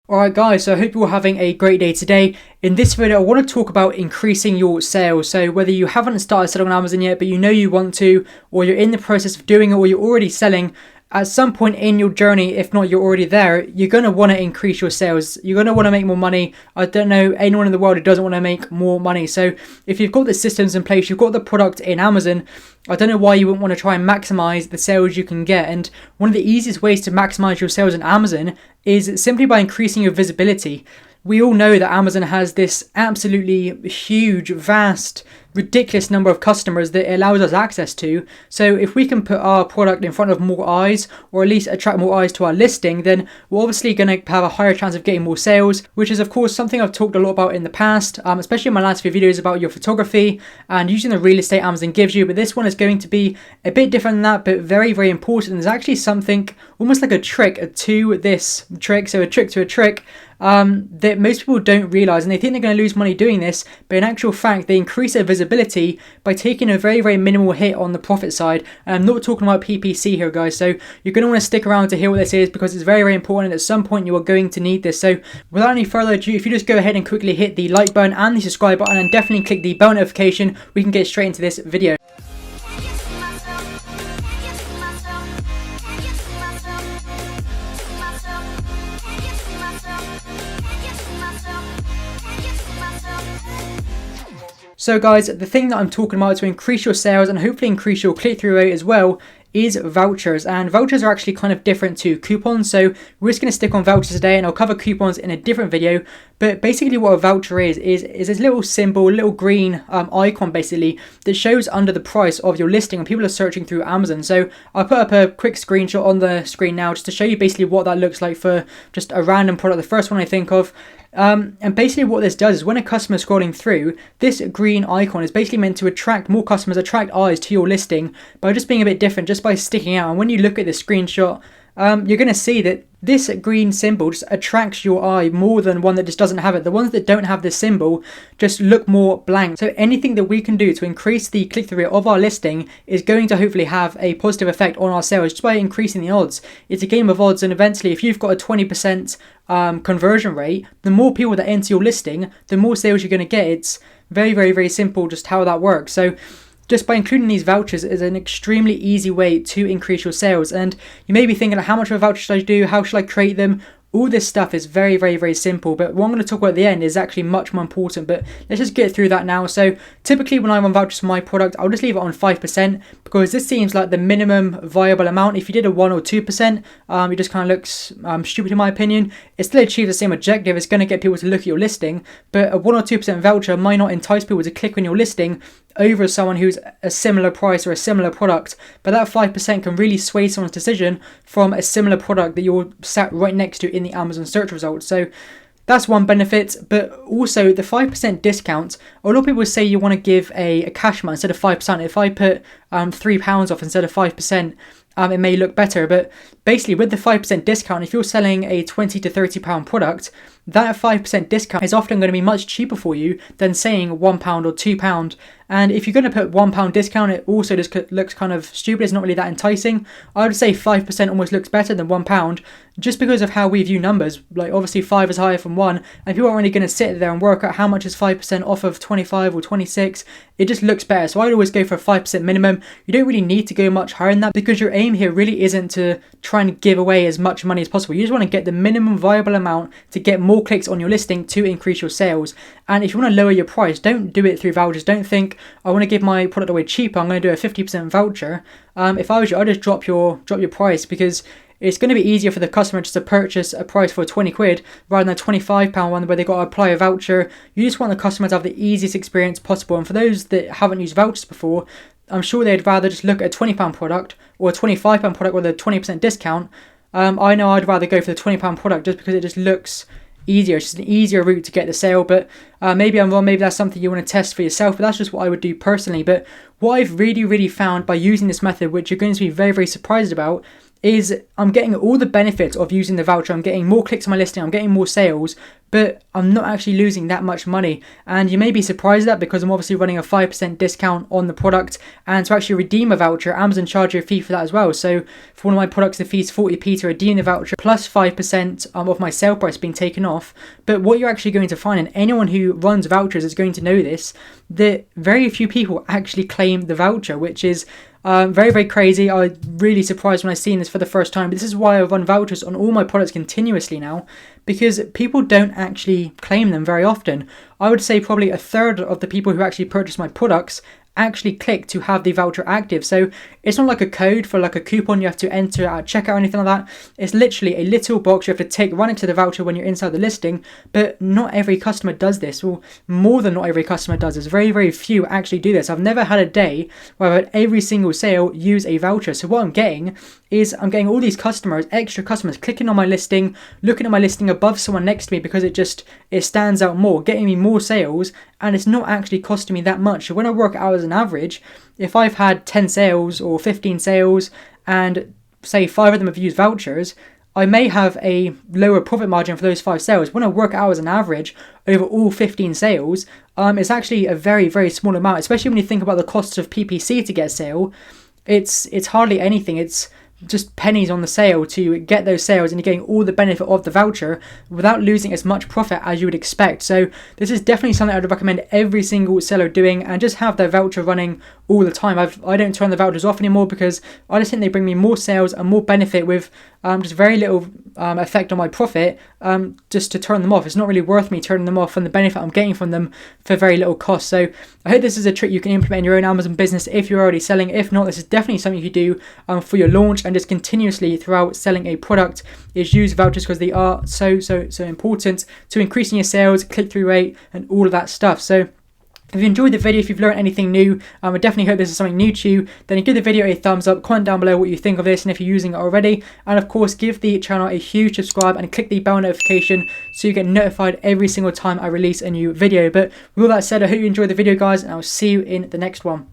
Alright guys, so I hope you're having a great day today. In this video I want to talk about increasing your sales. So whether you haven't started selling on Amazon yet but you know you want to, or you're in the process of doing it, or you're already selling, at some point in your journey, if not you're already there, you're going to want to increase your sales. You're going to want to make more money. I don't know anyone in the world who doesn't want to make more money. So if you've got the systems in place, you've got the product in Amazon, I don't know why you wouldn't want to try and maximize the sales you can get. And one of the easiest ways to maximize your sales on Amazon is simply by increasing your visibility. We all know that Amazon has this absolutely huge, vast, ridiculous number of customers that it allows us access to. So if we can put our product in front of more eyes, or at least attract more eyes to our listing, then we're obviously going to have a higher chance of getting more sales, which is of course something I've talked a lot about in the past, especially in my last few videos about your photography and using the real estate Amazon gives you. But this one is going to be a bit different than that, but very, very important. There's actually something almost like a trick to this trick, so a trick to a trick, that most people don't realize, and they think they're going to lose money doing this, but in actual fact they increase their visibility by taking a very, very minimal hit on the profit side. And I'm not talking about PPC here guys, so you're going to want to stick around to hear what this is, because it's very, very important. At some point you are going to need this. So without any further ado, if you just go ahead and quickly hit the like button and the subscribe button, and definitely click the bell notification, we can get straight into this video. So guys, the thing that I'm talking about to increase your sales and hopefully increase your click-through rate as well is vouchers. And vouchers are actually kind of different to coupons, so we're just going to stick on vouchers today, and I'll cover coupons in a different video. But basically what a voucher is this little symbol, little green icon basically, that shows under the price of your listing when people are searching through Amazon. So I'll put up a quick screenshot on the screen now just to show you basically what that looks like for just a random product, the first one I think of. And basically what this does is when a customer is scrolling through, this green icon is basically meant to attract more customers, attract eyes to your listing by just being a bit different, just by sticking out. And when you look at the screenshot, you're going to see that this green symbol just attracts your eye more than one that just doesn't have it. The ones that don't have this symbol just look more blank. So anything that we can do to increase the click-through rate of our listing is going to hopefully have a positive effect on our sales just by increasing the odds. It's a game of odds, and eventually if you've got a 20% conversion rate, the more people that enter your listing, the more sales you're going to get. It's very, very, very simple just how that works. So just by including these vouchers is an extremely easy way to increase your sales. And you may be thinking, how much of a voucher should I do? How should I create them? All this stuff is very, very, very simple, but what I'm going to talk about at the end is actually much more important. But let's just get through that now. So typically when I run vouchers for my product, I'll just leave it on 5%, because this seems like the minimum viable amount. If you did a 1 or 2%, it just kind of looks stupid in my opinion. It still achieves the same objective. It's going to get people to look at your listing, but a 1 or 2% voucher might not entice people to click on your listing over someone who's a similar price or a similar product. But that 5% can really sway someone's decision from a similar product that you're sat right next to in the Amazon search results. So that's one benefit. But also the 5% discount, a lot of people say you want to give a cash amount instead of 5%. If I put £3 off instead of 5%, it may look better. But basically with the 5% discount, if you're selling a £20 to £30 product, that 5% discount is often going to be much cheaper for you than saying £1 or £2. And if you're going to put £1 discount, it also just looks kind of stupid. It's not really that enticing. I would say 5% almost looks better than £1, just because of how we view numbers. Like obviously 5 is higher from 1, and people aren't really going to sit there and work out how much is 5% off of 25 or 26. It just looks better. So I'd always go for a 5% minimum. You don't really need to go much higher than that, because your aim here really isn't to try and give away as much money as possible. You just want to get the minimum viable amount to get more clicks on your listing to increase your sales. And if you want to lower your price, don't do it through vouchers. Don't think, I want to give my product away cheaper, I'm going to do a 50% voucher. If I was you, I'd just drop your price, because it's going to be easier for the customer just to purchase a price for 20 quid rather than a £25 one where they got to apply a voucher. You just want the customer to have the easiest experience possible. And for those that haven't used vouchers before, I'm sure they'd rather just look at a £20 product or a £25 product with a 20% discount. I know I'd rather go for the £20 product just because it just looks easier. It's just an easier route to get the sale. But maybe I'm wrong, maybe that's something you want to test for yourself, but that's just what I would do personally. But what I've really, really found by using this method, which you're going to be very, very surprised about, is I'm getting all the benefits of using the voucher. I'm getting more clicks on my listing, I'm getting more sales, but I'm not actually losing that much money. And you may be surprised at that, because I'm obviously running a 5% discount on the product, and to actually redeem a voucher, Amazon charge you a fee for that as well. So for one of my products, the fee is 40p to redeem the voucher, plus 5% of my sale price being taken off. But what you're actually going to find, and anyone who runs vouchers is going to know this, that very few people actually claim the voucher, which is very, very crazy. I was really surprised when I seen this for the first time. But this is why I run vouchers on all my products continuously now, because people don't actually claim them very often. I would say probably a third of the people who actually purchase my products actually click to have the voucher active. So it's not like a code for like a coupon you have to enter at checkout or anything like that. It's literally a little box you have to take, run into the voucher when you're inside the listing. But not every customer does this. Well, more than not every customer does this. Very, very few actually do this. I've never had a day where I've had every single sale use a voucher. So what I'm getting is I'm getting all these customers, extra customers, clicking on my listing, looking at my listing above someone next to me because it stands out more, getting me more sales, and it's not actually costing me that much. So when I work out as an average, if I've had 10 sales or 15 sales and say 5 of them have used vouchers, I may have a lower profit margin for those 5 sales. When I work out as an average over all 15 sales, it's actually a very, very small amount, especially when you think about the costs of PPC to get a sale. It's hardly anything. It's just pennies on the sale to get those sales, and you're getting all the benefit of the voucher without losing as much profit as you would expect. So this is definitely something I would recommend every single seller doing, and just have their voucher running all the time. I don't turn the vouchers off anymore, because I just think they bring me more sales and more benefit with just very little effect on my profit. Just to turn them off, it's not really worth me turning them off, and the benefit I'm getting from them for very little cost. So I hope this is a trick you can implement in your own Amazon business if you're already selling. If not, this is definitely something you do for your launch, and just continuously throughout selling a product is use vouchers, because they are so important to increasing your sales, click-through rate, and all of that stuff. So if you enjoyed the video, if you've learned anything new, I definitely hope this is something new to you, then give the video a thumbs up, comment down below what you think of this and if you're using it already, and of course give the channel a huge subscribe and click the bell notification so you get notified every single time I release a new video. But with all that said, I hope you enjoyed the video, guys, and I'll see you in the next one.